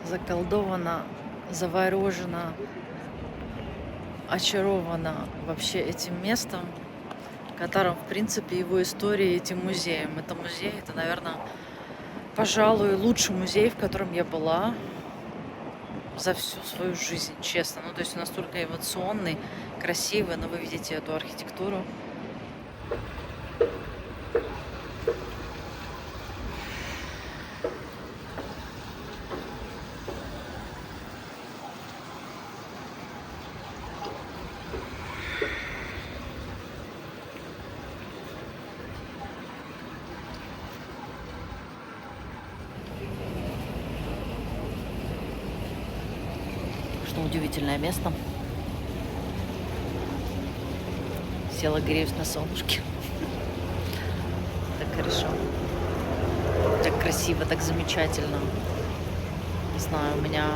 заколдована, заворожена, очарована вообще этим местом, которым, в принципе, его история этим музеем. Это музей, это, наверное, пожалуй, лучший музей, в котором я была за всю свою жизнь, честно. Ну, то есть он настолько эволюционный, красивый, но вы видите эту архитектуру. Что удивительное место. Села, греюсь на солнышке. Так хорошо. Так красиво, так замечательно. Не знаю, у меня...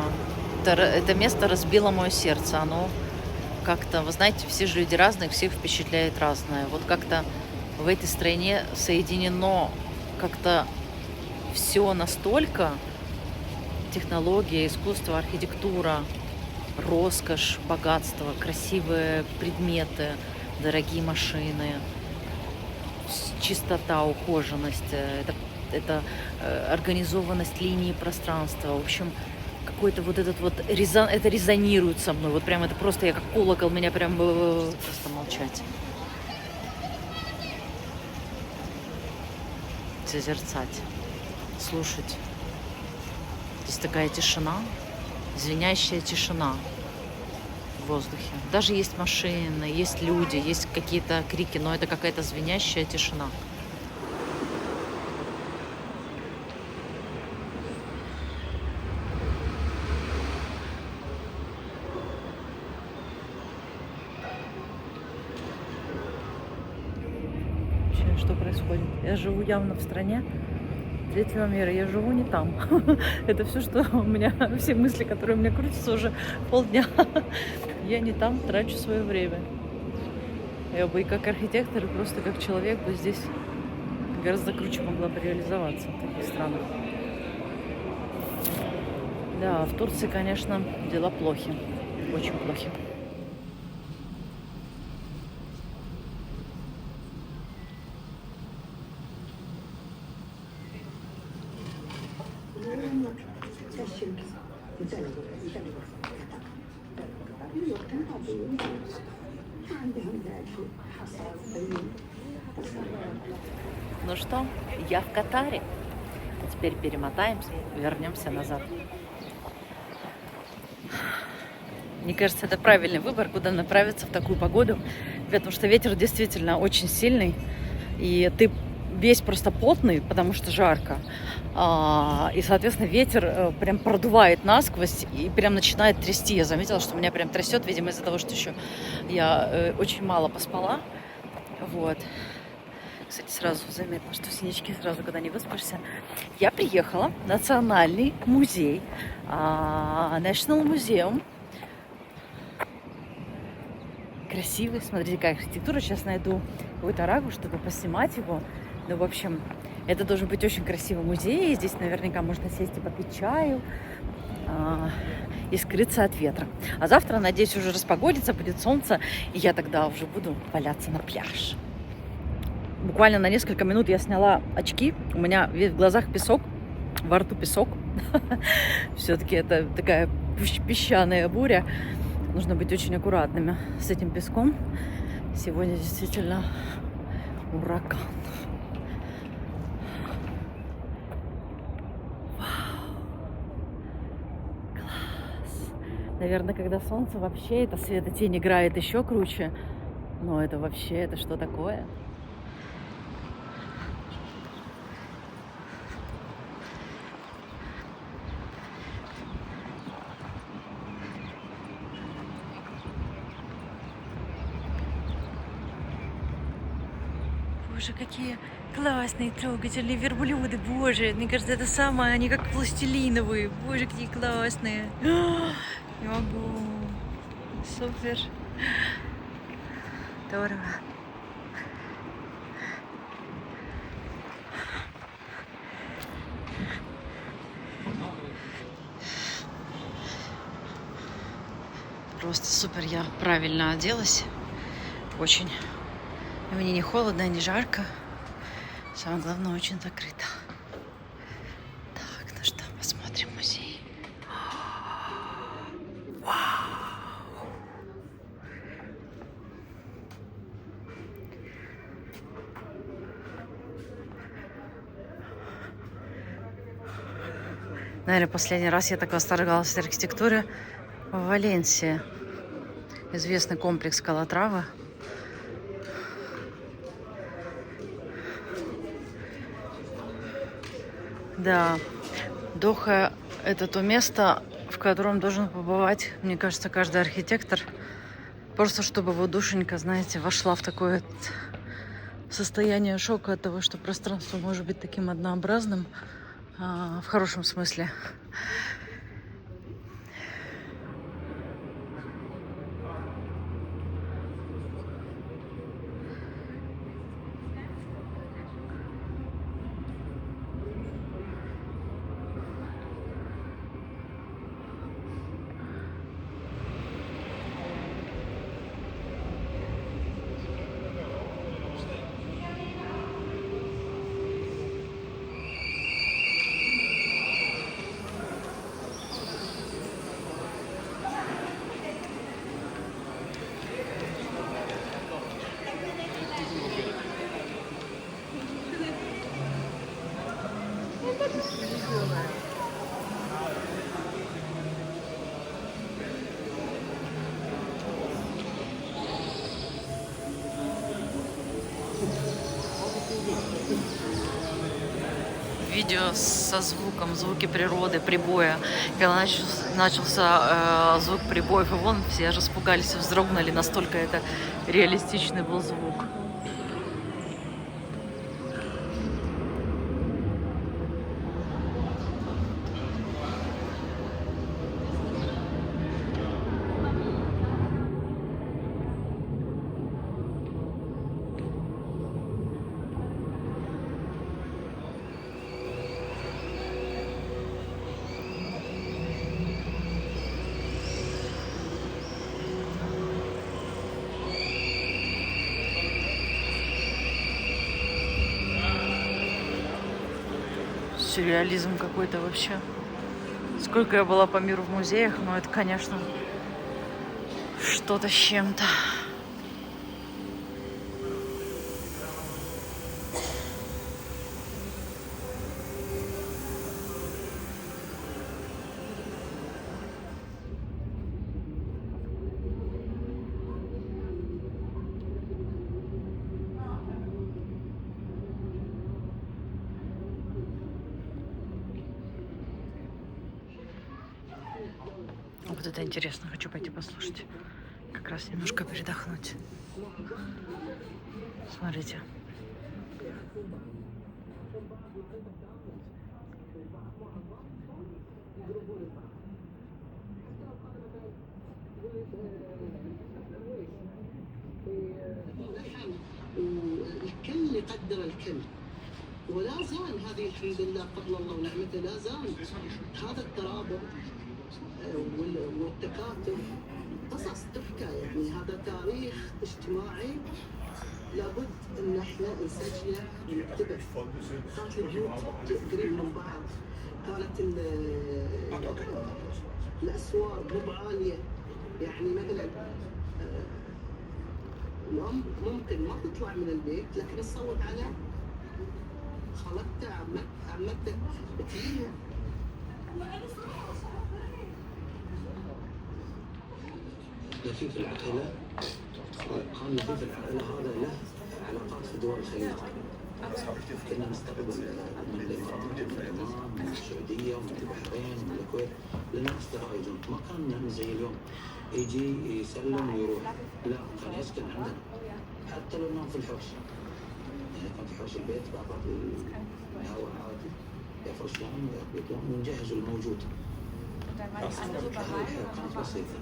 Это место разбило мое сердце. Оно как-то, вы знаете, все же люди разные, всех впечатляет разное. Вот как-то в этой стране соединено как-то все настолько: технология, искусство, архитектура, роскошь, богатство, красивые предметы, дорогие машины, чистота, ухоженность, это организованность линии пространства. В общем, какой-то вот этот вот это резонирует со мной. Вот прям это просто, я как колокол, меня прям просто молчать. Созерцать, слушать. Здесь такая тишина, звенящая тишина в воздухе. Даже есть машины, есть люди, есть какие-то крики, но это какая-то звенящая тишина. Вообще, что происходит? Я живу явно в стране третьего мира, я живу не там. Это все, что у меня, все мысли, которые у меня крутятся уже полдня. Я не там трачу свое время. Я бы и как архитектор, и просто как человек бы здесь гораздо круче могла бы реализоваться в таких странах. Да, в Турции, конечно, дела плохи. Очень плохи. Ну что, я в Катаре. Теперь перемотаемся, вернемся назад. Мне кажется, это правильный выбор, куда направиться в такую погоду, потому что ветер действительно очень сильный, и ты весь просто потный, потому что жарко. И, соответственно, ветер прям продувает насквозь и прям начинает трясти. Я заметила, что меня прям трясет, видимо, из-за того, что еще я очень мало поспала. Вот. Кстати, сразу заметно, что синячки сразу, когда не выспишься. Я приехала в Национальный музей, National Museum. Красивый, смотрите, какая архитектура. Сейчас найду какую-то рагу, чтобы поснимать его. Ну, в общем, это должен быть очень красивый музей. Здесь наверняка можно сесть и попить чаю и скрыться от ветра. А завтра, надеюсь, уже распогодится, будет солнце, и я тогда уже буду валяться на пляж. Буквально на несколько минут я сняла очки. У меня в глазах песок, во рту песок. Все-таки это такая песчаная буря. Нужно быть очень аккуратными с этим песком. Сегодня действительно ураган. Вау. Класс. Наверное, когда солнце, вообще это светотень играет еще круче. Но это вообще, это что такое? Боже, какие классные, трогательные верблюды. Боже, мне кажется, это самое, они как пластилиновые. Боже, какие классные. Не могу. Супер. Здорово. Просто супер, я правильно оделась. Очень. И мне не холодно, не жарко. Самое главное, очень закрыто. Так, ну что, посмотрим музей. Вау! Наверное, последний раз я так восторгалась архитектурой в Валенсии. Известный комплекс Калатравы. Да, Доха – это то место, в котором должен побывать, мне кажется, каждый архитектор. Просто чтобы его душенька, знаете, вошла в такое состояние шока от того, что пространство может быть таким однообразным, в хорошем смысле. Видео со звуком, звуки природы, прибоя. Когда начался звук прибоев, и вон все распугались и вздрогнули, настолько это реалистичный был звук. Сюрреализм какой-то вообще. Сколько я была по миру в музеях, но это, конечно, что-то с чем-то. Вот это интересно, хочу пойти послушать. Как раз немножко передохнуть. Смотрите. والكل يقدر الكل ولا زال هذه الحمد لله فضل الله ونعمته لا زال هذا الترابط والتكاتف قصص تحكى يعني هذا تاريخ اجتماعي لابد ان احنا نسجله ونكتبه. كانت البيوت قريب من بعض، كانت الاسوار مو عاليه، يعني مثلا ممكن ما تطلع من البيت لكن تصوت على خالتها عمتها بتجيها. لفيف العائلة كان لفيف العائلة هذا له علاقات في دول الخليج. كنا نستقبل من الإمارات من السعودية ومن البحرين ومن الكويت لنا أصدقاء يجون، ما كان زي اليوم يجي يسلم ويروح، لا كان يسكن عندنا حتى لو نام في الحوش. يعني كان في حوش البيت بعض الهواء عادي يفرش لهم ويطلعون ونجهز الموجود. كانت بسيطة.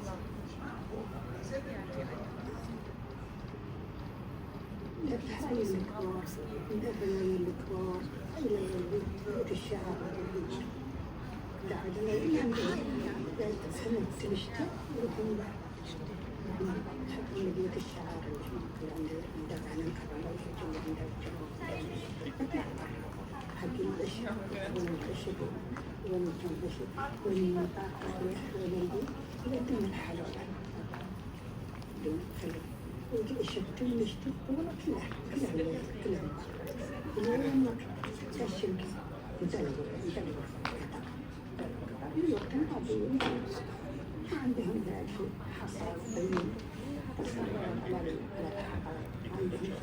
الحي الكبار من أبناء الكبار إلى بيوت الشعب بعد ما سنة سمشتة يروحون اللي بيوت الشعر اللي عند عن الكرم اللي عند الجو حق البشر والمكتشف والمتنبشر والمطاقة والذي يقدم الحلوى دون خلق ويجي الشبت المشتت ولا كلها اليوم تشمك يدلوا الوقت العظيم عندهم ذا الشيء حصل بين على الحقائق عندهم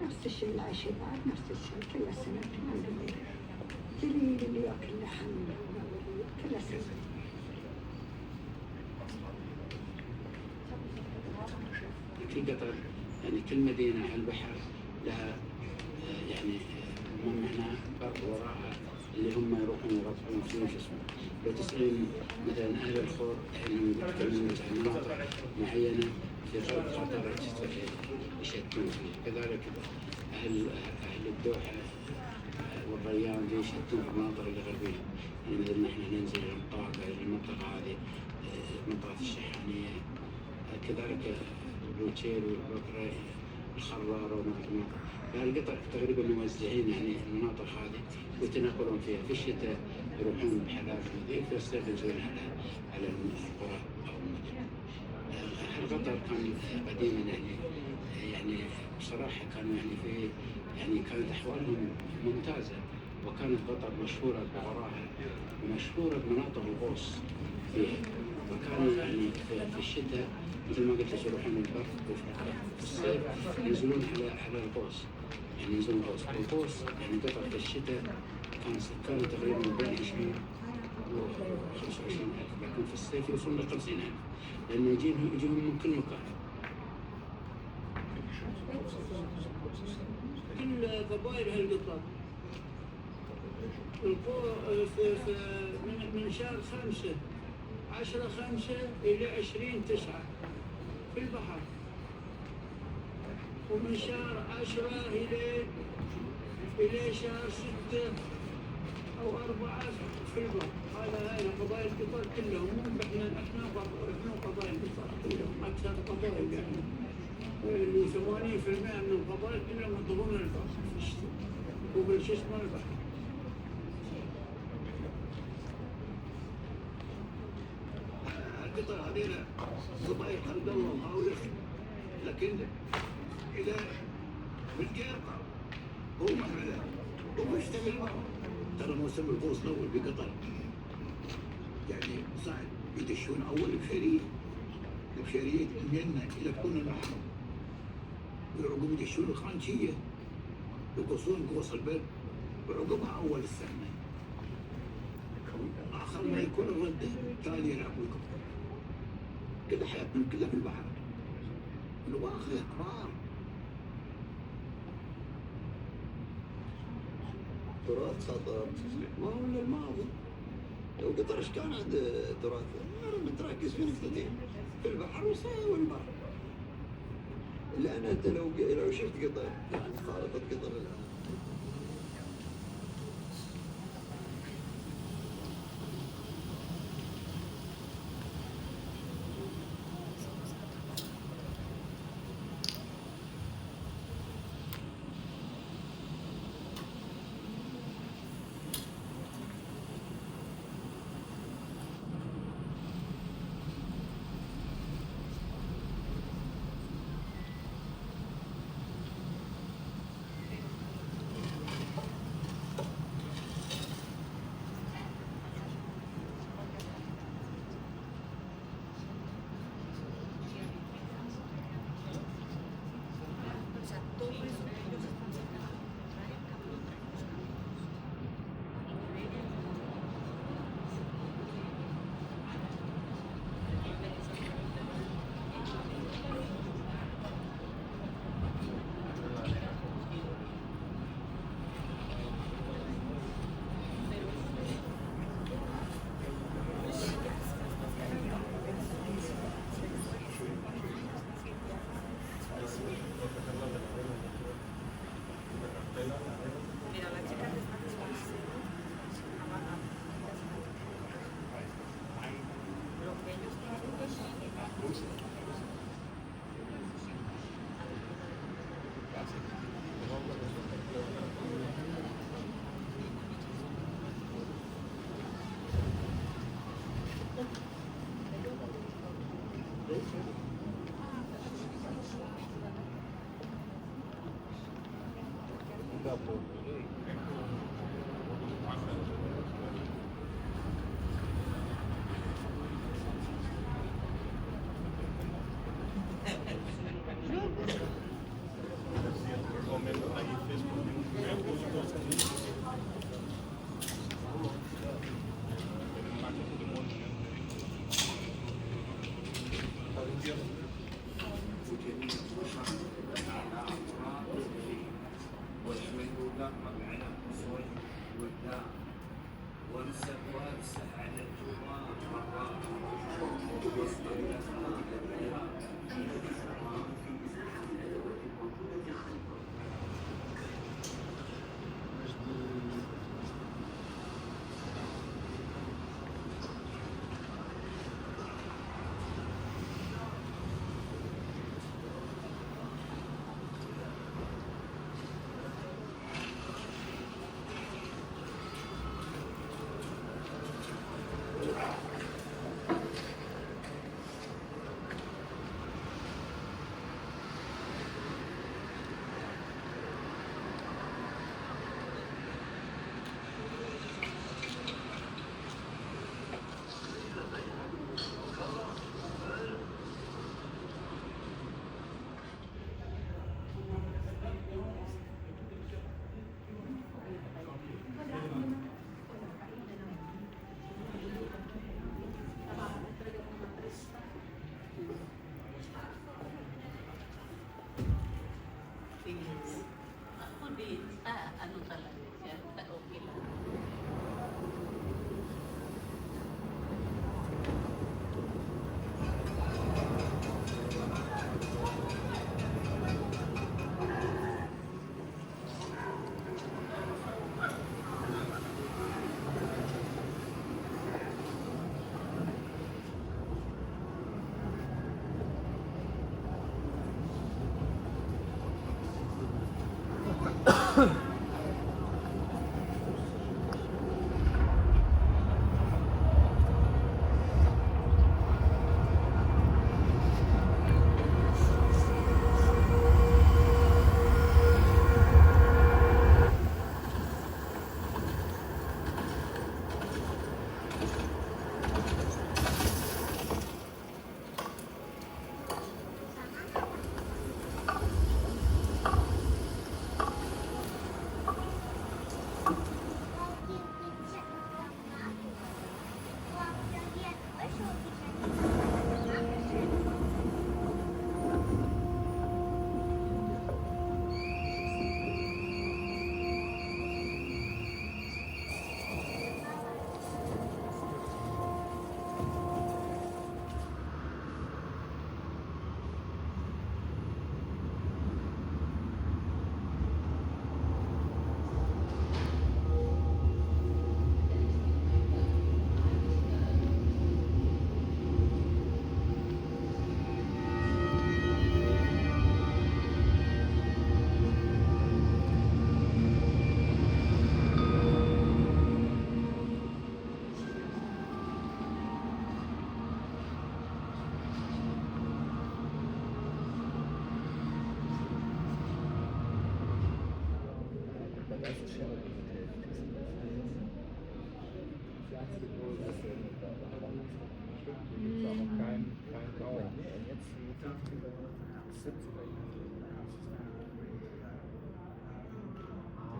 نفس الشيء العشيرات نفس الشيء كل سنة اللي يأكل لحم كل سنة. في قطر يعني كل مدينة على البحر لها يعني ممنع وراها اللي هم يروحون يربحون فيه شو اسمه. لو تسألين مثلا أهل الخور يعني يتكلمون عن مناطق معينة في غرب قطر يشتون فيه، كذلك أهل الدوحة والريان يشتون في المناطق الغربية، يعني مثل نحن ننزل المنطقة هذه منطقة الشحانية، كذلك البلوتشيل والبكرة الخرارة ومناطق القطر تقريبا موزعين يعني المناطق هذه ويتنقلون فيها، في الشتاء يروحون بحالات نظيف، في الصيف ينزلون على القرى أو المدن. أهل قطر كان قديما يعني بصراحة كانوا يعني كانت أحوالهم ممتازة، وكانت قطر مشهورة بغراها ومشهورة بمناطق الغوص فيها، وكانوا يعني في الشتاء مثل ما قلت يروحون البر، وفي الصيف ينزلون على الغوص، يعني ينزلون الغوص يعني قطر في الشتاء كان سكانه تقريبا بين 20 و 25 ألف، لكن في الصيف يوصلون ل 50 ألف، لأنه يجيهم من كل مكان. كل قبائل هالقطر من شهر 5 10/5 إلى 20/9 في البحر، ومن شهر 10 إلى شهر 6 أو 4 في البحر. هاي قبائل قطر كلهم، احنا قبائل قطر كلهم أكثر قبائل يعني، اللي 80% من القبائل كلهم يطلبون البحر في الشتاء وبالشو اسمه البحر. القطر هذيلا قبائل خلق الله وهاولخ، لكن إذا بالقيرقة هو يشتغل معه. ترى موسم الغوص الأول بقطر يعني صعب، يدشون أول بشرية المينا إلى تكون البحر، ويعقوم يدشون الخانشية يقصون قوس البر، وعقبها أول السنة آخر ما يكون الردة تالي يلعبون كذا. حياتهم كلها في البحر، الواخر كبار. تراث قطر ما هو من الماضي. لو قطر ايش كان عند تراث؟ متركز في نقطتين، في البحر والبر. لأن أنت لو شفت قطر يعني خارطة قطر الآن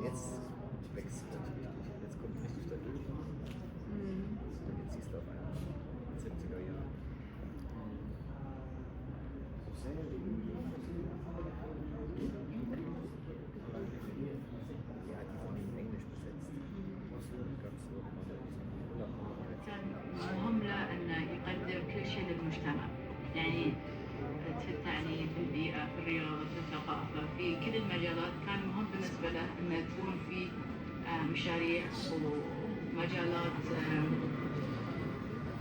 Jetzt wächst es natürlich nicht. Jetzt kommt richtig der Öl. Und jetzt siehst du auf einmal 70er Jahre. Ja, die waren in Englisch besetzt. Ganz so. مهم له أنه يقدم كل شيء للمجتمع، يعني في التعليم، في البيئة، في الرياضة، في الثقافة، في كل المجالات كان مهم بالنسبة له أنه تكون في مشاريع ومجالات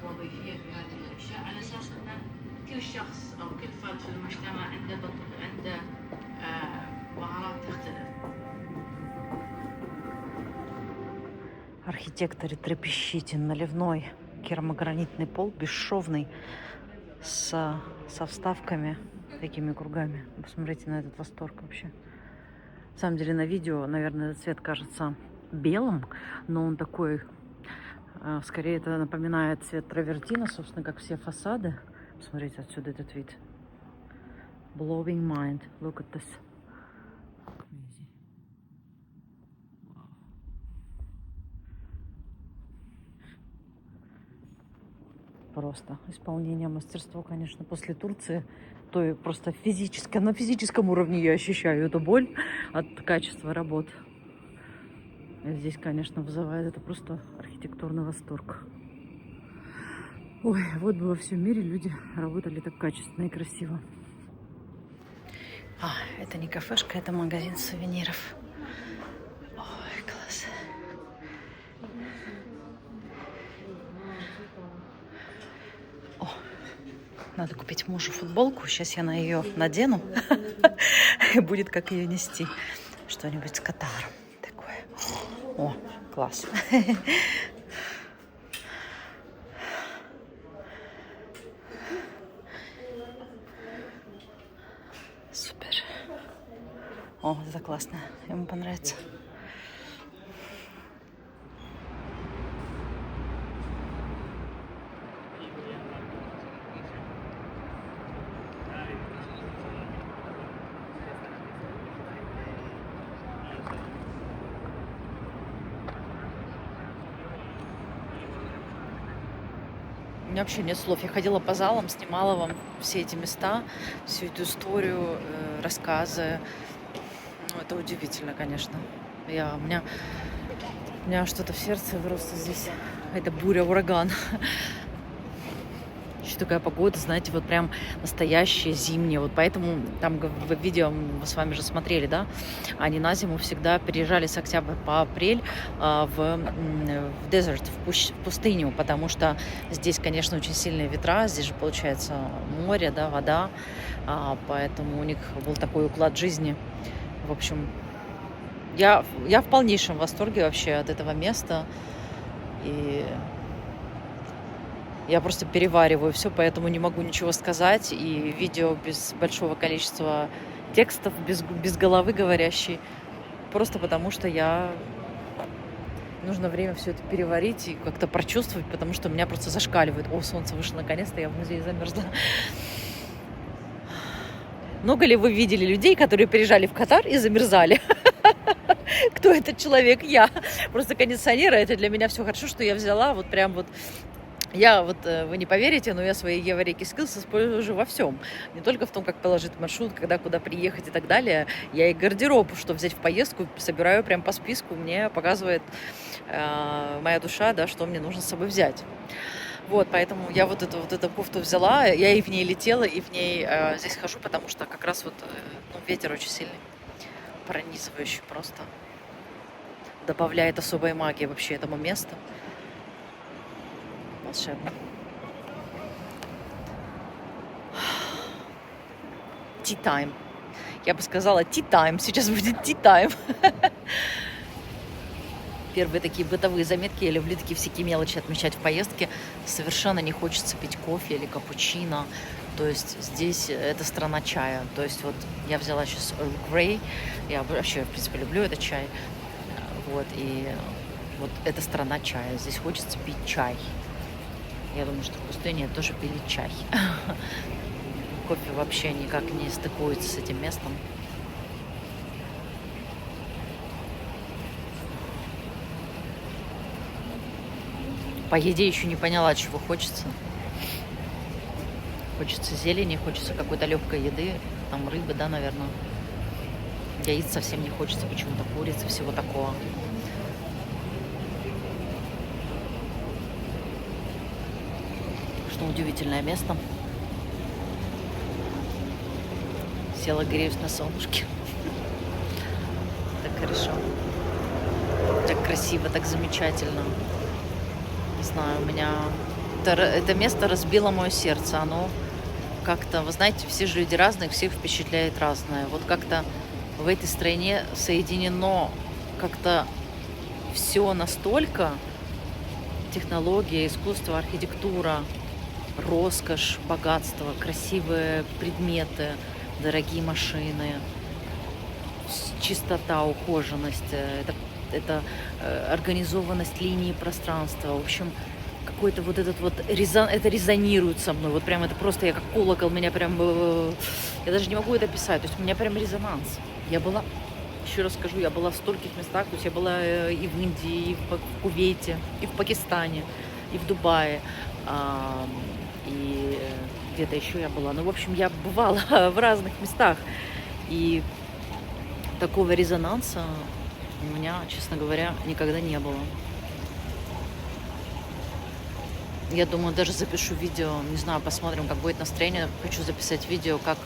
وظيفية في هذه الأشياء، على أساس أن كل شخص أو كل فرد في المجتمع عنده مهارات تختلف. Архитекторы, трепещите, наливной керамогранитный пол, бесшовный. со вставками, такими кругами. Посмотрите на этот восторг вообще. На самом деле на видео, наверное, этот цвет кажется белым, но он такой, скорее это напоминает цвет травертина, собственно, как все фасады. Посмотрите отсюда этот вид. Blowing mind. Look at this. Просто исполнение, мастерство, конечно, после Турции, то и просто физически, на физическом уровне я ощущаю эту боль от качества работ. И здесь, конечно, вызывает это просто архитектурный восторг. Ой, вот бы во всем мире люди работали так качественно и красиво. Это не кафешка, это магазин сувениров. Ой, класс. Надо купить мужу футболку. Сейчас я на ее надену. И будет как ее нести. Что-нибудь с Катаром. Такое. О, класс. Супер. О, это классно. Ему понравится. У меня вообще нет слов. Я ходила по залам, снимала вам все эти места, всю эту историю, рассказы. Ну, это удивительно, конечно. У меня что-то в сердце просто здесь. Это буря, ураган. Еще такая погода, знаете, вот прям настоящая зимняя. Вот поэтому там в видео мы с вами же смотрели, да, они на зиму всегда переезжали с октября по апрель в дезерт, в пустыню, потому что здесь, конечно, очень сильные ветра, здесь же получается море, да, вода, поэтому у них был такой уклад жизни. В общем, я в полнейшем восторге вообще от этого места. И я просто перевариваю все, поэтому не могу ничего сказать. И видео без большого количества текстов, без головы говорящей. Просто потому что нужно время все это переварить и как-то прочувствовать, потому что у меня просто зашкаливает. О, солнце вышло наконец-то, я в музее замерзла. Много ли вы видели людей, которые приезжали в Катар и замерзали? Кто этот человек? Я. Просто кондиционеры, это для меня все хорошо, что я взяла вот прям вот. Я вот, вы не поверите, но я свои Еврейки Skills использую уже во всем. Не только в том, как положить маршрут, куда приехать и так далее. Я и гардероб, что взять в поездку, собираю прям по списку. Мне показывает моя душа, да, что мне нужно с собой взять. Вот, поэтому я вот эту кофту взяла, я и в ней летела, и в ней здесь хожу, потому что как раз вот ветер очень сильный, пронизывающий просто. Добавляет особой магии вообще этому месту. Волшебно. Tea time. Я бы сказала tea time. Сейчас будет tea time. Первые такие бытовые заметки. Я люблю такие всякие мелочи отмечать в поездке. Совершенно не хочется пить кофе или капучино. То есть здесь это страна чая. То есть вот я взяла сейчас Earl Grey. Я вообще, в принципе, люблю этот чай. Вот, и вот это страна чая. Здесь хочется пить чай. Я думаю, что в пустыне тоже пили чай. Кофе вообще никак не стыкуется с этим местом. По еде еще не поняла, чего хочется. Хочется зелени, хочется какой-то легкой еды. Там рыбы, да, наверное. Яиц совсем не хочется, почему-то курицы, всего такого. Удивительное место. Села, греюсь на солнышке. Так хорошо. Так красиво, так замечательно. Не знаю, у меня... Это место разбило мое сердце. Оно как-то... Вы знаете, все же люди разные, всех впечатляет разное. Вот как-то в этой стране соединено как-то все настолько. Технология, искусство, архитектура, роскошь, богатство, красивые предметы, дорогие машины, чистота, ухоженность, это организованность линии пространства. В общем, какой-то вот этот вот это резонирует со мной. Вот прям это просто, я как колокол, меня прям... Я даже не могу это описать. То есть у меня прям резонанс. Я была, еще раз скажу, я была в стольких местах. То есть я была и в Индии, и в Кувейте, и в Пакистане, и в Дубае, и где-то еще я была. Ну, в общем, я бывала в разных местах. И такого резонанса у меня, честно говоря, никогда не было. Я думаю, даже запишу видео, не знаю, посмотрим, как будет настроение. Хочу записать видео, как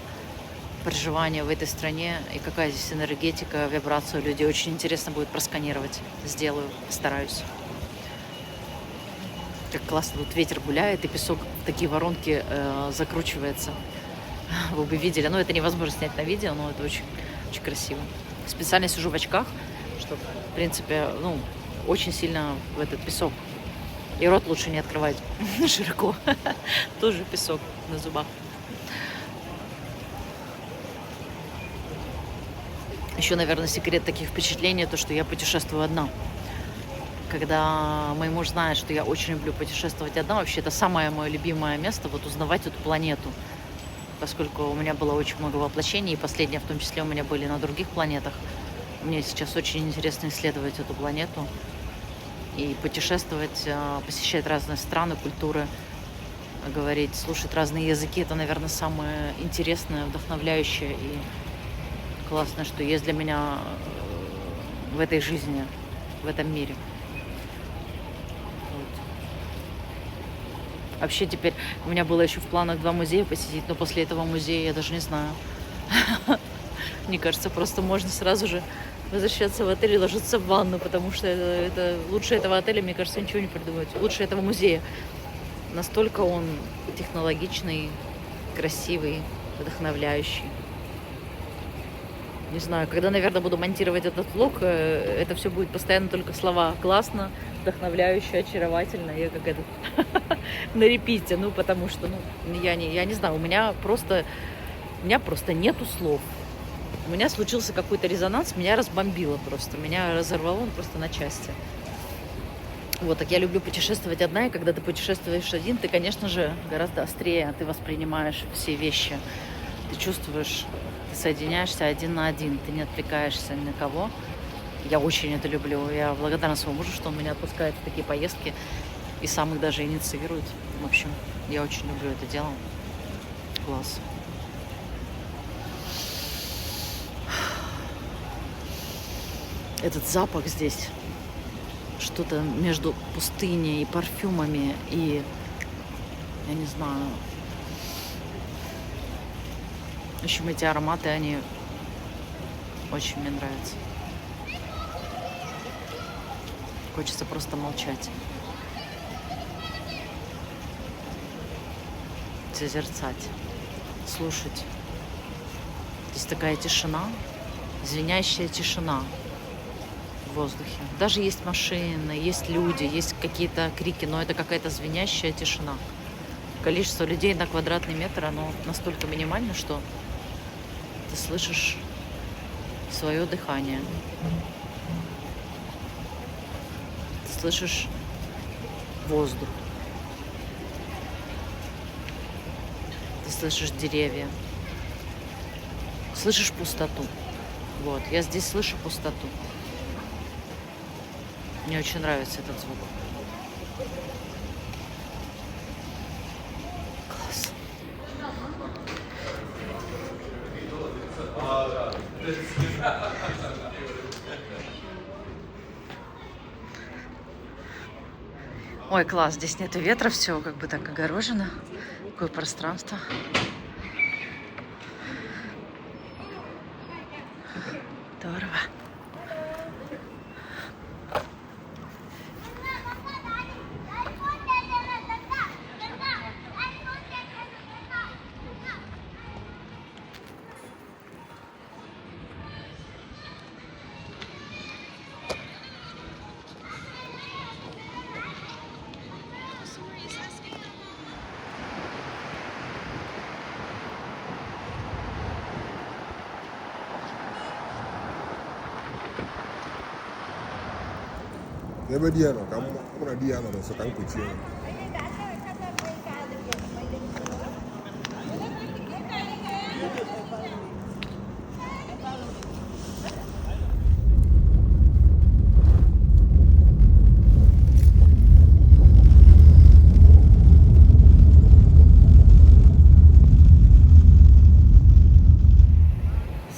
проживание в этой стране и какая здесь энергетика, вибрация у людей. Очень интересно будет просканировать. Сделаю, постараюсь. Как классно, тут ветер гуляет, и песок в такие воронки закручивается. Вы бы видели. Ну, это невозможно снять на видео, но это очень, очень красиво. Специально сижу в очках, чтобы, в принципе, ну, очень сильно в этот песок. И рот лучше не открывать широко. Тоже песок на зубах. Еще, наверное, секрет таких впечатлений, то, что я путешествую одна. Когда мой муж знает, что я очень люблю путешествовать одна, вообще это самое мое любимое место, вот узнавать эту планету. Поскольку у меня было очень много воплощений, и последние в том числе у меня были на других планетах. Мне сейчас очень интересно исследовать эту планету и путешествовать, посещать разные страны, культуры, говорить, слушать разные языки. Это, наверное, самое интересное, вдохновляющее и классное, что есть для меня в этой жизни, в этом мире. Вот. Вообще теперь у меня было еще в планах 2 музея посетить, но после этого музея я даже не знаю. Мне кажется, просто можно сразу же возвращаться в отель и ложиться в ванну, потому что это лучше этого отеля, мне кажется, ничего не придумать. Лучше этого музея. Настолько он технологичный, красивый, вдохновляющий. Не знаю, когда, наверное, буду монтировать этот влог, это все будет постоянно только слова «классно», «вдохновляюще», «очаровательно». Я как это на репите, ну, потому что, ну, я не знаю, у меня просто нету слов. У меня случился какой-то резонанс, меня разбомбило просто, меня разорвало просто на части. Вот, так я люблю путешествовать одна, и когда ты путешествуешь один, ты, конечно же, гораздо острее ты воспринимаешь все вещи. Ты чувствуешь, ты соединяешься один на один, ты не отвлекаешься ни на кого. Я очень это люблю. Я благодарна своему мужу, что он меня отпускает в такие поездки и сам их даже инициирует. В общем, я очень люблю это дело. Класс. Этот запах здесь, что-то между пустыней и парфюмами, и, я не знаю, в общем, эти ароматы, они очень мне нравятся. Хочется просто молчать, созерцать, слушать. Здесь такая тишина, звенящая тишина в воздухе. Даже есть машины, есть люди, есть какие-то крики, но это какая-то звенящая тишина. Количество людей на квадратный метр, оно настолько минимально, что ты слышишь свое дыхание. Ты слышишь воздух. Ты слышишь деревья. Слышишь пустоту. Вот, я здесь слышу пустоту. Мне очень нравится этот звук. Класс. Ой, класс, здесь нету ветра, все как бы так огорожено. Какое пространство. Здорово. Never dia no, kamu na dia no so kan ku ci.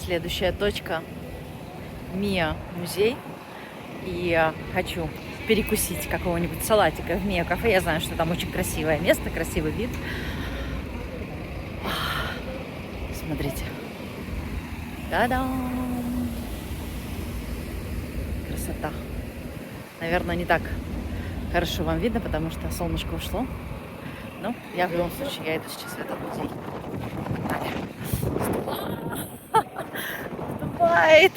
Следующая точка Миа музей. И я хочу перекусить какого-нибудь салатика в Миа кафе. Я знаю, что там очень красивое место, красивый вид. Смотрите. Та-дам! Красота. Наверное, не так хорошо вам видно, потому что солнышко ушло. Но я в любом случае, я иду сейчас в этот музей. Вступает.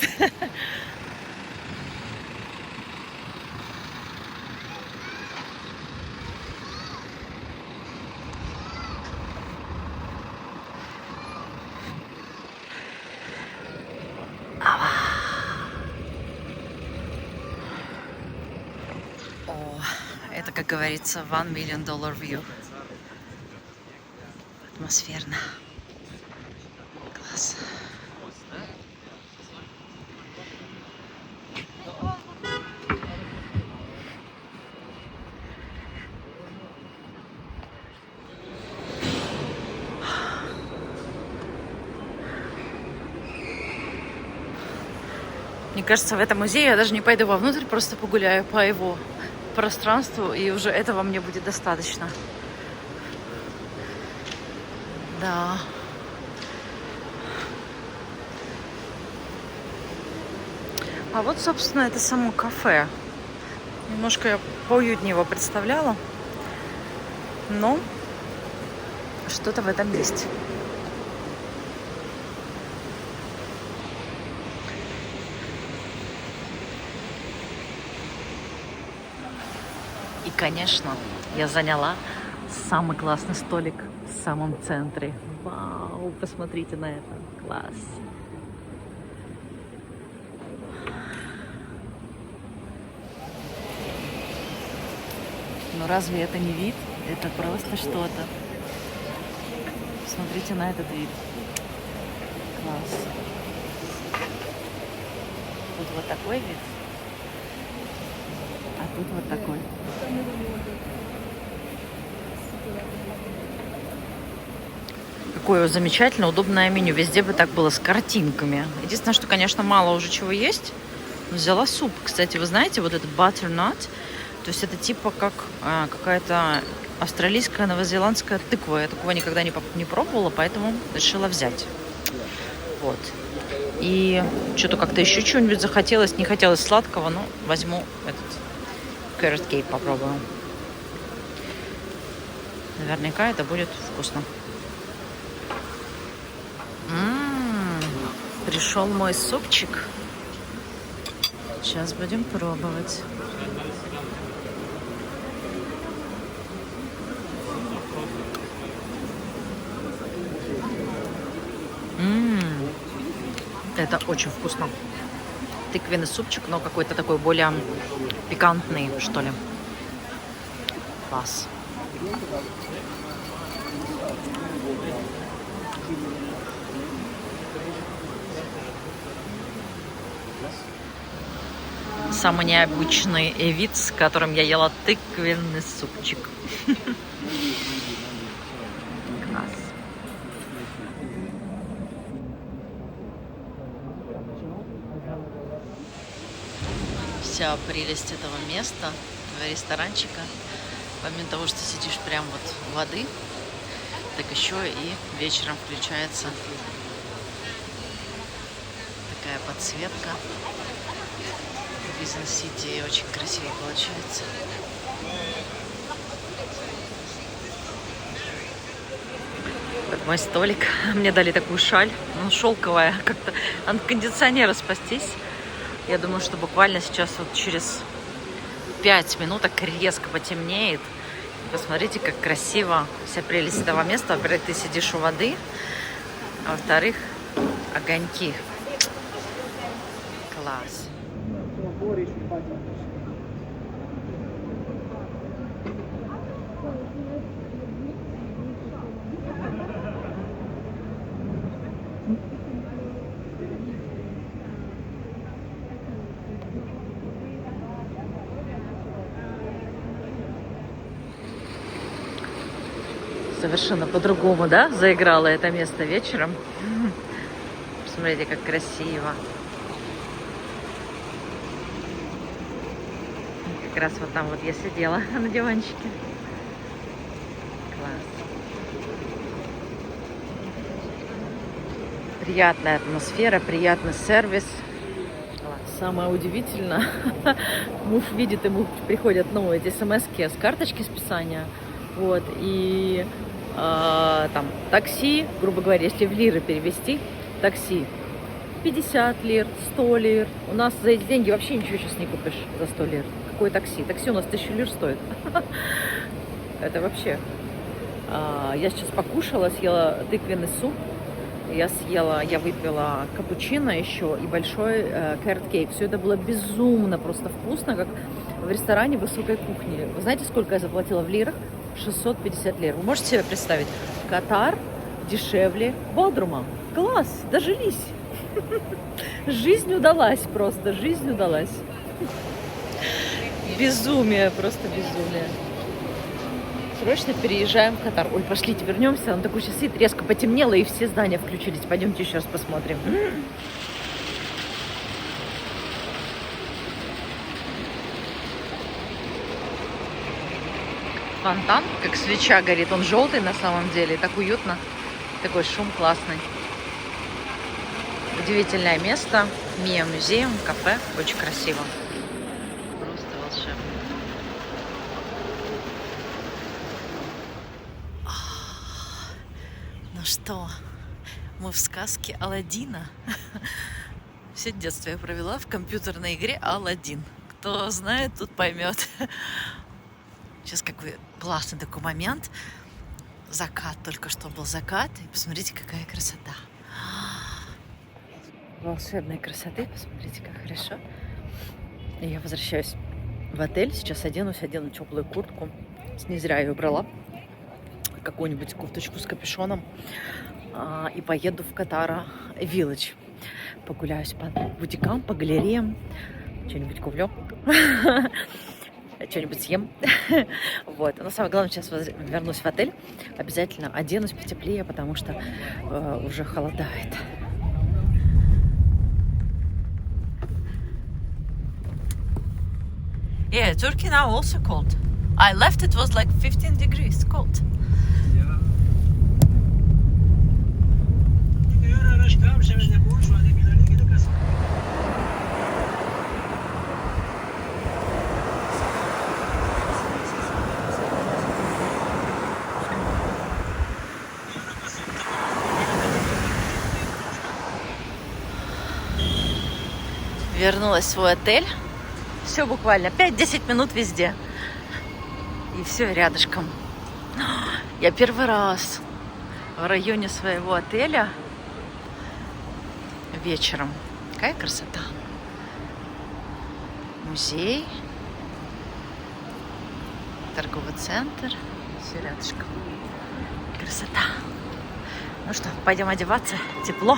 Это, как говорится, $1 million view. Атмосферно. Класс. Мне кажется, в этом музее я даже не пойду вовнутрь, просто погуляю по его пространству, и уже этого мне будет достаточно. Да. А вот, собственно, это само кафе. Немножко я поуютнее его представляла, но что-то в этом есть. И, конечно, я заняла самый классный столик в самом центре. Вау, посмотрите на это. Класс. Но разве это не вид? Это просто что-то. Смотрите на этот вид. Класс. Тут вот такой вид. А тут вот такой. Какое замечательное, удобное меню. Везде бы так было с картинками. Единственное, что, конечно, мало уже чего есть. Но взяла суп. Кстати, вы знаете, вот этот butternut, то есть это типа как какая-то австралийская, новозеландская тыква. Я такого никогда не пробовала, поэтому решила взять. Вот. И что-то как-то еще чего-нибудь захотелось. Не хотелось сладкого, но возьму этот carrot cake, попробую. Наверняка это будет вкусно. Пришел мой супчик. Сейчас будем пробовать. Это очень вкусно. Тыквенный супчик, но какой-то такой более пикантный, что ли. Класс. Самый необычный вид, с которым я ела тыквенный супчик. Класс. Вся прелесть этого места, ресторанчика, помимо того, что сидишь прям вот у воды, так еще и вечером включается такая подсветка. Бизнес-сити очень красиво получается. Вот мой столик. Мне дали такую шаль. Ну, шелковая. Как-то от кондиционера спастись. Я думаю, что буквально сейчас вот через 5 минут так резко потемнеет. Посмотрите, как красиво вся прелесть этого места. Во-первых, ты сидишь у воды. А во-вторых, огоньки. Класс. Совершенно по-другому, да, заиграло это место вечером. Посмотрите, как красиво. Как раз вот там вот я сидела на диванчике. Класс. Приятная атмосфера, приятный сервис. Самое удивительное, муж видит, ему приходят, ну, эти смс-ки с карточки списания. Вот, и там такси, грубо говоря, если в лиры перевести, такси 50 лир, 100 лир. У нас за эти деньги вообще ничего сейчас не купишь за 100 лир. Какое такси? Такси у нас 1000 лир стоит. Это вообще. Я сейчас покушала, съела тыквенный суп. Я выпила капучино еще и большой carrot cake. Все это было безумно просто вкусно, как в ресторане высокой кухни. Вы знаете, сколько я заплатила в лирах? 650 лир. Вы можете себе представить? Катар дешевле Бодрума. Класс, дожились. Жизнь удалась просто, жизнь удалась. Безумие, просто безумие. Срочно переезжаем в Катар. Ой, пошлите, вернемся. Он такой сейчас сидит, резко потемнело, и все здания включились. Пойдемте еще раз посмотрим. Фонтан, как свеча горит. Он желтый на самом деле. Так уютно. Такой шум классный. Удивительное место. Мия музеум, кафе. Очень красиво. Просто волшебно. Ну что, мы в сказке Аладдина. Все детство я провела в компьютерной игре Аладдин. Кто знает, тут поймет. Сейчас какой классный такой момент. Закат, только что был закат. И посмотрите, какая красота. Волшебной красоты. Посмотрите, как хорошо. И я возвращаюсь в отель. Сейчас одену теплую куртку. Не зря ее брала. Какую-нибудь кофточку с капюшоном. И поеду в Катара Village. Погуляюсь по бутикам, по галереям. Что-нибудь куплю. Что-нибудь съем. Вот. Но самое главное, сейчас вернусь в отель. Обязательно оденусь потеплее, потому что уже холодает. Yeah, Turkey now also cold. I left, it was like 15 degrees cold. Вернулась в свой отель. Все буквально 5-10 минут везде. И все рядышком. Я первый раз в районе своего отеля вечером. Какая красота. Музей. Торговый центр. Все рядышком. Красота. Ну что, пойдем одеваться. Тепло.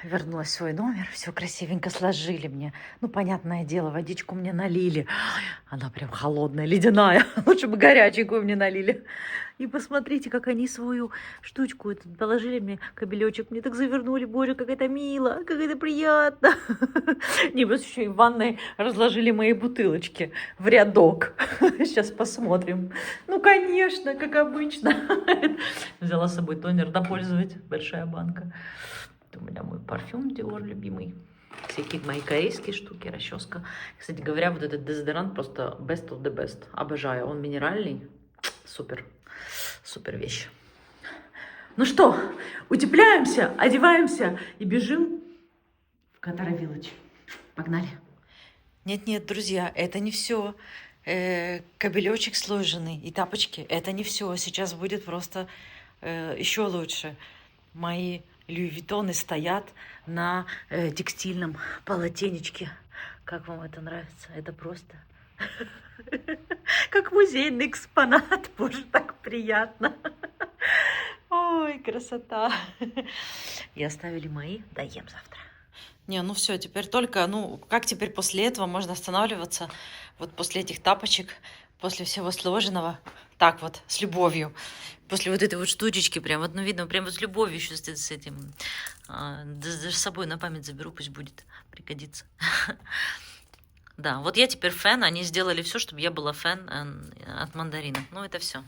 Вернулась в свой номер, все красивенько сложили мне. Ну, понятное дело, водичку мне налили. Она прям холодная, ледяная. Лучше бы горяченькую мне налили. И посмотрите, как они свою штучку этот положили мне, кабелечек. Мне так завернули. Боже, как это мило, как это приятно. Не, просто еще и в ванной разложили мои бутылочки в рядок. Сейчас посмотрим. Ну, конечно, как обычно. Взяла с собой тонер допользовать. Большая банка. Это у меня мой парфюм Dior любимый. Всякие мои корейские штуки, расческа. Кстати говоря, вот этот дезодорант просто best of the best. Обожаю. Он минеральный. Супер. Супер вещь. Ну что, утепляемся, одеваемся и бежим в Катара Village. Погнали. Нет-нет, друзья, это не все. кабелечек сложенный и тапочки. Это не все. Сейчас будет просто еще лучше. Мои Луи Виттоны стоят на текстильном полотенечке. Как вам это нравится? Это просто как музейный экспонат. Боже, так приятно. Ой, красота. И оставили мои. Доем завтра. Не, ну все, теперь только, ну, как теперь после этого можно останавливаться? Вот после этих тапочек, после всего сложенного, так вот, с любовью. После вот этой вот штучечки, прям вот, ну, видно, прям вот с любовью еще с этим. Даже с собой на память заберу, пусть будет, пригодится. Да, вот я теперь фэн, они сделали все, чтобы я была фэн от мандаринов. Ну, это все.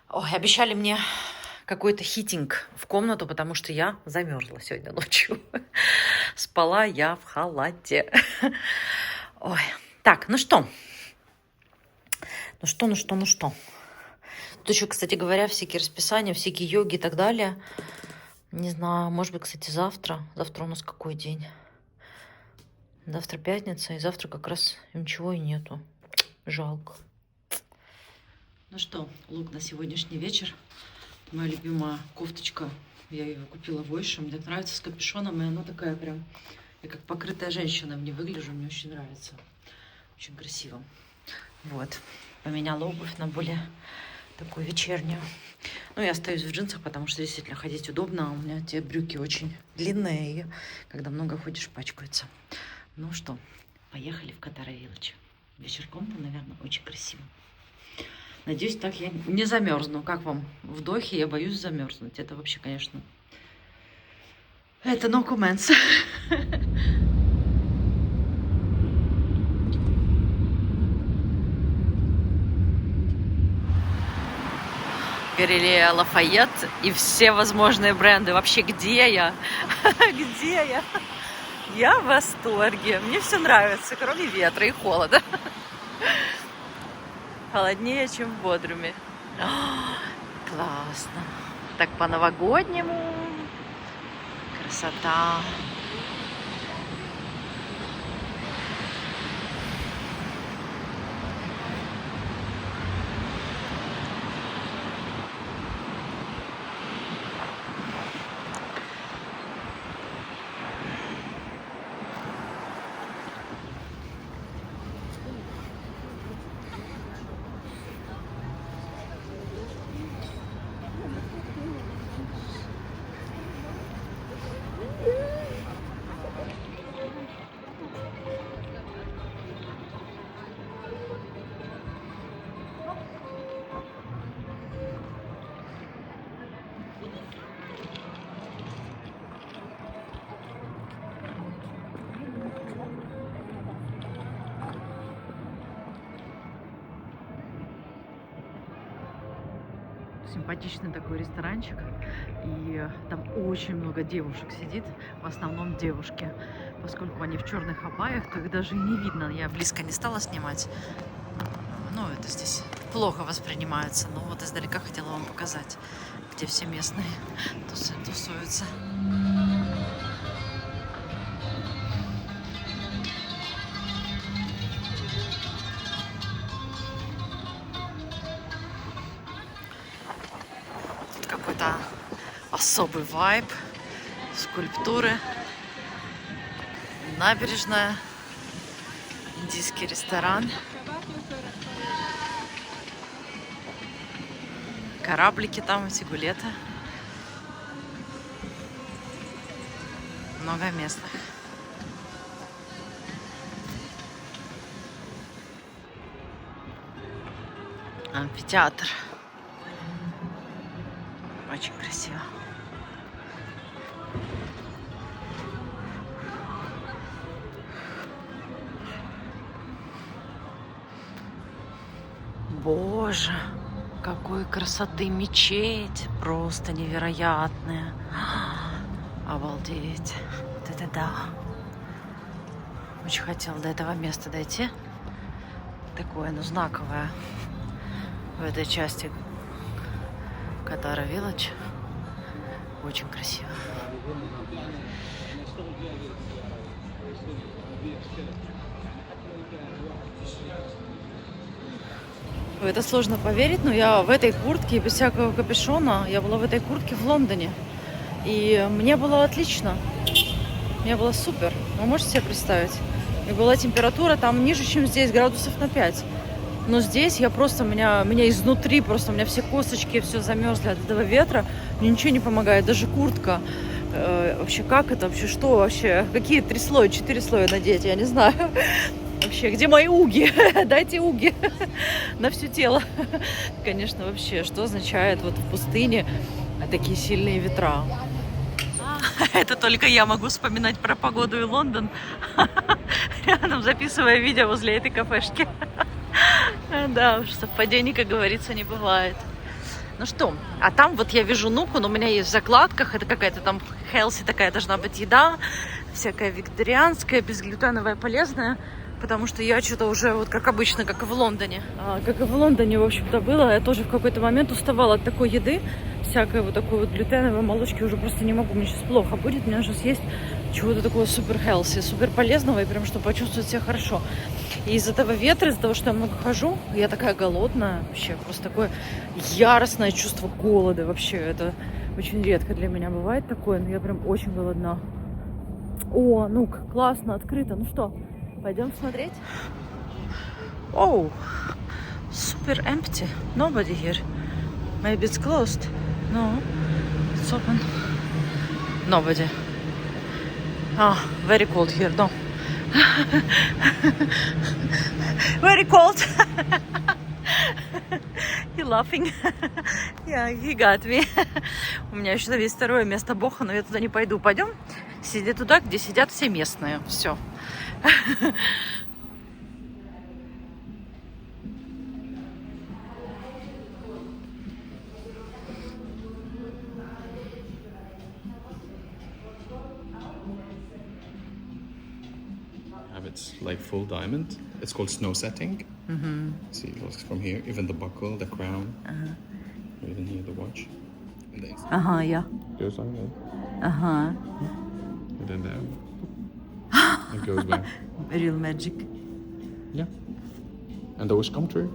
Ой, обещали мне какой-то хитинг в комнату, потому что я замерзла сегодня ночью. Спала я в халате. Ой. Так, ну что? Ну что? Тут еще, кстати говоря, всякие расписания, всякие йоги и так далее. Не знаю, может быть, кстати, завтра. Завтра у нас какой день? Завтра пятница, и завтра как раз ничего и нету. Жалко. Ну что, лук на сегодняшний вечер. Это моя любимая кофточка. Я ее купила в Ойше. Мне нравится с капюшоном, и она такая прям... Я как покрытая женщина мне выгляжу, мне очень нравится. Очень красиво. Вот. Поменяла обувь на более такую вечернюю. Ну, я остаюсь в джинсах, потому что действительно ходить удобно. У меня те брюки очень длинные, и когда много ходишь, пачкаются. Ну что, поехали в Катара Виллидж. Вечерком-то, наверное, очень красиво. Надеюсь, так я не замерзну. Как вам? В Дохе я боюсь замерзнуть. Это вообще, конечно... Это no comments. Галерея Лафайет и все возможные бренды. Вообще, где я? Где я? Я в восторге. Мне все нравится, кроме ветра и холода. Холоднее, чем в Бодруме. Классно. Так по-новогоднему. Красота. Симпатичный такой ресторанчик, и там очень много девушек сидит, в основном девушки. Поскольку они в черных абаях, то их даже и не видно. Я близко не стала снимать. Ну, это здесь плохо воспринимается. Но вот издалека хотела вам показать, где все местные тусуются. Какой-то особый вайб, скульптуры, набережная, индийский ресторан, кораблики там, эти гулеты, много местных. Амфитеатр. Очень красиво. Боже, какой красоты мечеть. Просто невероятная. Обалдеть. Вот это да. Очень хотела до этого места дойти. Такое, ну, знаковое в этой части Катара Виллидж. Очень красиво. Это сложно поверить, но я в этой куртке, без всякого капюшона, я была в этой куртке в Лондоне. И мне было отлично. Мне было супер. Вы можете себе представить? И была температура там ниже, чем здесь, градусов на 5. Но здесь я просто, меня изнутри, просто у меня все косточки, все замерзли от этого ветра. Мне ничего не помогает, даже куртка. Вообще, как это? Вообще, что вообще? Какие 3 слоя, 4 слоя надеть? Я не знаю. Вообще, где мои уги? Дайте уги на все тело. Конечно, вообще, что означает вот в пустыне такие сильные ветра? Это только я могу вспоминать про погоду и Лондон, рядом записывая видео возле этой кафешки. Да уж, совпадений, как говорится, не бывает. Ну что, а там вот я вижу нуку, но у меня есть в закладках, это какая-то там healthy такая должна быть еда, всякая вегетарианская, безглютеновая, полезная, потому что я что-то уже, вот как обычно, как и в Лондоне. Как и в Лондоне, в общем-то, было, я тоже в какой-то момент уставала от такой еды, всякой вот такой вот глютеновой молочки, уже просто не могу, мне сейчас плохо будет, мне нужно съесть чего-то такого супер healthy, супер полезного, и прям, чтобы почувствовать себя хорошо. И из этого ветра, из-за того, что я много хожу, я такая голодная, вообще просто такое яростное чувство голода, вообще, это очень редко для меня бывает такое, но я прям очень голодна. О, ну классно, открыто, ну что, пойдем смотреть? Оу, super empty, nobody here, maybe it's closed, no, it's open, nobody. Very cold here, no. Very cold. He laughing. Yeah, he got me. У меня еще есть второе место Боха, но я туда не пойду. Пойдем сидеть туда, где сидят все местные. Все. It's like full diamond. It's called snow setting. See, it looks from here, even the buckle, the crown, even here the watch. And then Yeah. goes like that. And then there. It goes back. Real magic. Yeah. And the wish come true.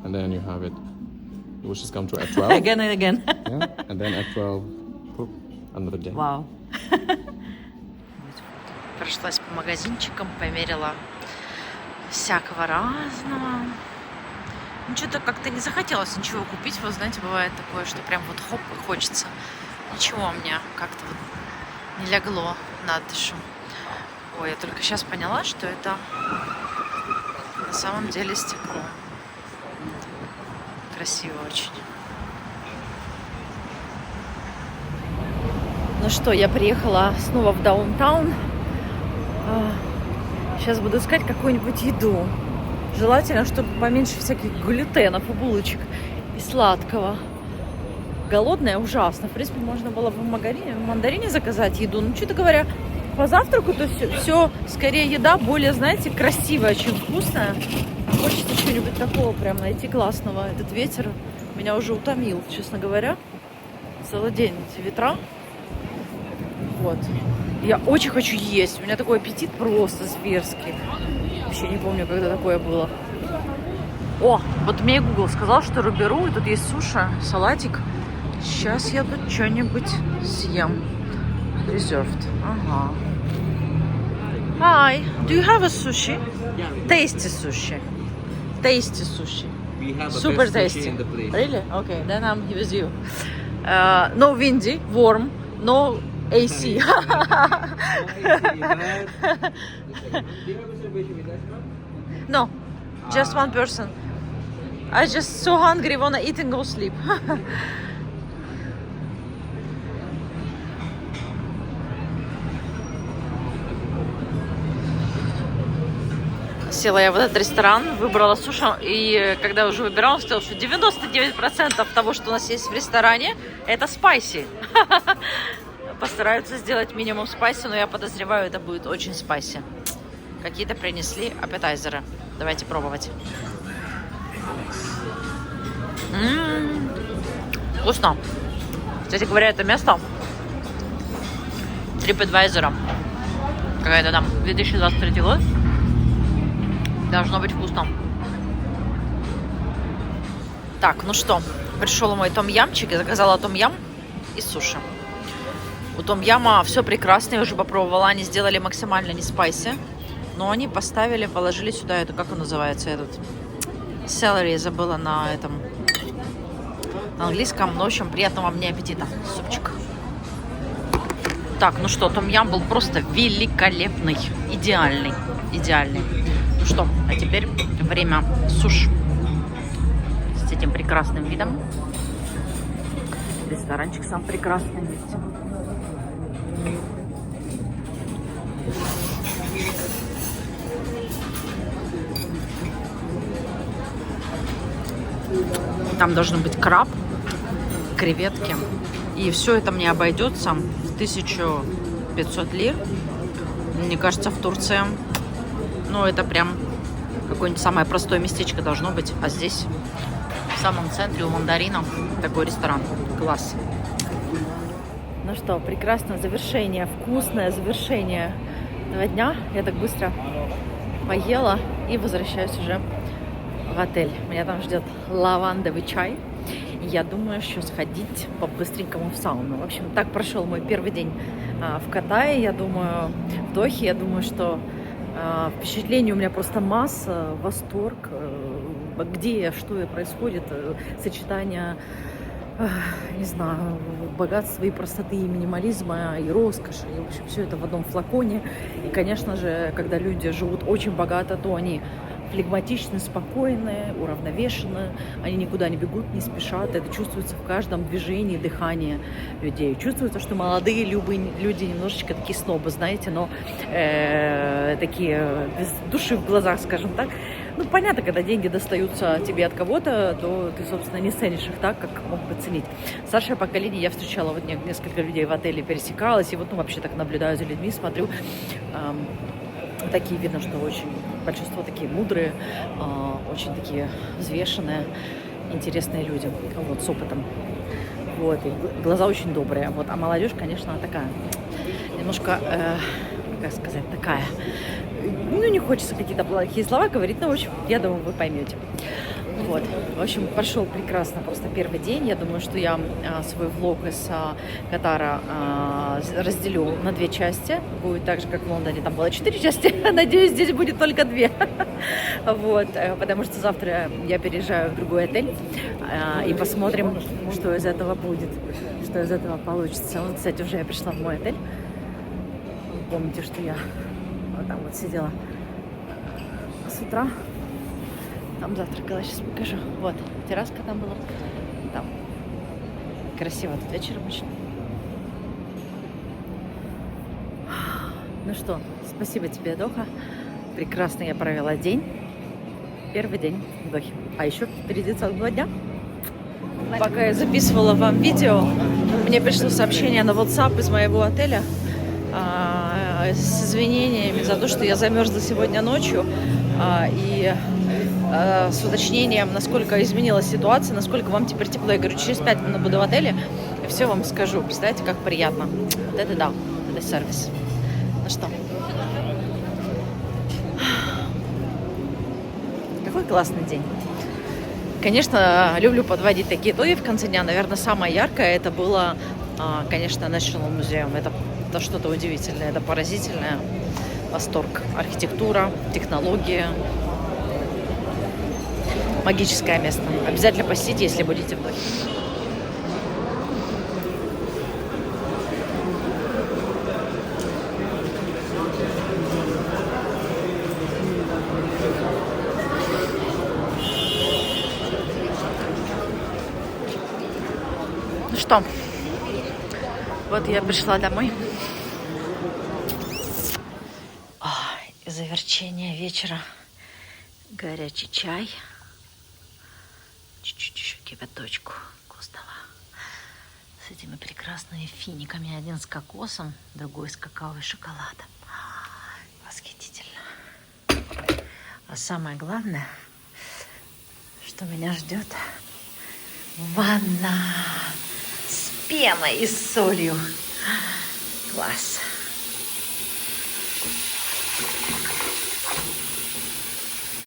And then you have it. The wishes come true at 12. Again and again. Yeah. And then at 12, poof, another day. Вау. Прошлась по магазинчикам, померила всякого разного. Ну, что-то как-то не захотелось ничего купить. Вот, знаете, бывает такое, что прям вот хоп, и хочется. Ничего мне как-то вот не легло на душу. Ой, я только сейчас поняла, что это на самом деле стекло. Красиво очень. Ну что, я приехала снова в даунтаун. Сейчас буду искать какую-нибудь еду. Желательно, чтобы поменьше всяких глютенов и булочек и сладкого. Голодная ужасно. В принципе, можно было бы в мандарине заказать еду. Но, что-то говоря, по завтраку, то все скорее еда более, знаете, красивая, чем вкусная. Хочется что-нибудь такого прям найти классного. Этот ветер меня уже утомил, честно говоря. Целый день эти ветра. Вот. Я очень хочу есть. У меня такой аппетит просто зверский. Вообще не помню, когда такое было. О, вот мне Google сказал, что Руберу, и тут есть суши, салатик. Сейчас я тут что-нибудь съем. Reserved. Ага. Hi, do you have a sushi? Tasty sushi. Tasty sushi. We have a Super best tasty. sushi in the place. Really? Okay, then I'm with you. No windy, warm, no AC. Do you have a reservation with us, No, just one person. I just so hungry, wanna eat and go sleep. Села я в этот ресторан, выбрала суши, и когда уже выбирала, сказала, что 99% того, что у нас есть в ресторане, это спайси. Постараются сделать минимум спайси, но я подозреваю, это будет очень спайси. Какие-то принесли аппетайзеры. Давайте пробовать. Вкусно. Кстати говоря, это место TripAdvisor. Какая-то там 2023 год. Должно быть вкусно. Так, ну что, пришел мой том-ямчик. Я заказала том-ям и суши. У том-яма все прекрасно, я уже попробовала. Они сделали максимально не спайси. Но они поставили, положили сюда, это как он называется, этот celery, забыла на этом, на английском. Ну, в общем, приятного мне аппетита, супчик. Так, ну что, том-ям был просто великолепный, идеальный, идеальный. Ну что, а теперь время суш с этим прекрасным видом. Ресторанчик сам прекрасный есть. Там должен быть краб, креветки. И все это мне обойдется в 1500 лир. Мне кажется, в Турции. Ну, это прям какое-нибудь самое простое местечко должно быть. А здесь, в самом центре, у Мандарина, такой ресторан. Класс. Ну что, прекрасное завершение, вкусное завершение этого дня. Я так быстро поела и возвращаюсь уже в отель. Меня там ждет лавандовый чай. И я думаю, еще сходить по-быстренькому в сауну. В общем, так прошел мой первый день в Катае. Я думаю, в Дохе. Я думаю, что впечатлений у меня просто масса, восторг. Где, что и происходит. Сочетание, не знаю, богатства и простоты, и минимализма, и роскоши. И, в общем, все это в одном флаконе. И, конечно же, когда люди живут очень богато, то они флегматичны, спокойны, уравновешены, они никуда не бегут, не спешат. Это чувствуется в каждом движении, дыхании людей. Чувствуется, что молодые люди немножечко такие снобы, знаете, но такие без души в глазах, скажем так. Ну, понятно, когда деньги достаются тебе от кого-то, то ты, собственно, не ценишь их так, как мог бы ценить. Старшее поколение, я встречала вот несколько людей в отеле, пересекалась, и вот, ну, вообще так наблюдаю за людьми, смотрю. Такие видно, что очень большинство такие мудрые, очень такие взвешенные, интересные люди, вот, с опытом. Вот, и глаза очень добрые. Вот, а молодежь, конечно, такая, немножко, как сказать, такая, ну, не хочется какие-то плохие слова говорить, но, в общем, я думаю, вы поймете. Вот, в общем, прошел прекрасно просто первый день. Я думаю, что я свой влог из Катара разделю на 2 части. Будет так же, как в Лондоне, там было 4 части. Надеюсь, здесь будет только 2. Вот, потому что завтра я переезжаю в другой отель. И посмотрим, что из этого будет, что из этого получится. Вот, кстати, уже я пришла в мой отель. Помните, что я вот там вот сидела с утра. Там завтракала, сейчас покажу. Вот, терраска там была. Там красиво тут вечером очень. Ну что, спасибо тебе, Доха. Прекрасно я провела день. Первый день в Дохе. А еще впереди целых 2 дня. Пока я записывала вам видео, мне пришло сообщение на WhatsApp из моего отеля с извинениями за то, что я замерзла сегодня ночью. И с уточнением, насколько изменилась ситуация, насколько вам теперь тепло. Я говорю, через 5 минут буду в отеле и все вам скажу. Представляете, как приятно. Вот это да, это сервис. Ну что, какой классный день. Конечно, люблю подводить такие итоги в конце дня. Наверное, самое яркое это было, конечно, National Museum. Это что-то удивительное, это поразительное. Восторг. Архитектура, технологии. Магическое место. Обязательно посетите, если будете в Дохе. Ну что, вот я пришла домой. И завершение вечера. Горячий чай. Чуть-чуть еще кипяточку вкусного. С этими прекрасными финиками. Один с кокосом, другой с какао и шоколадом. Восхитительно. А самое главное, что меня ждет ванна с пеной и солью. Класс.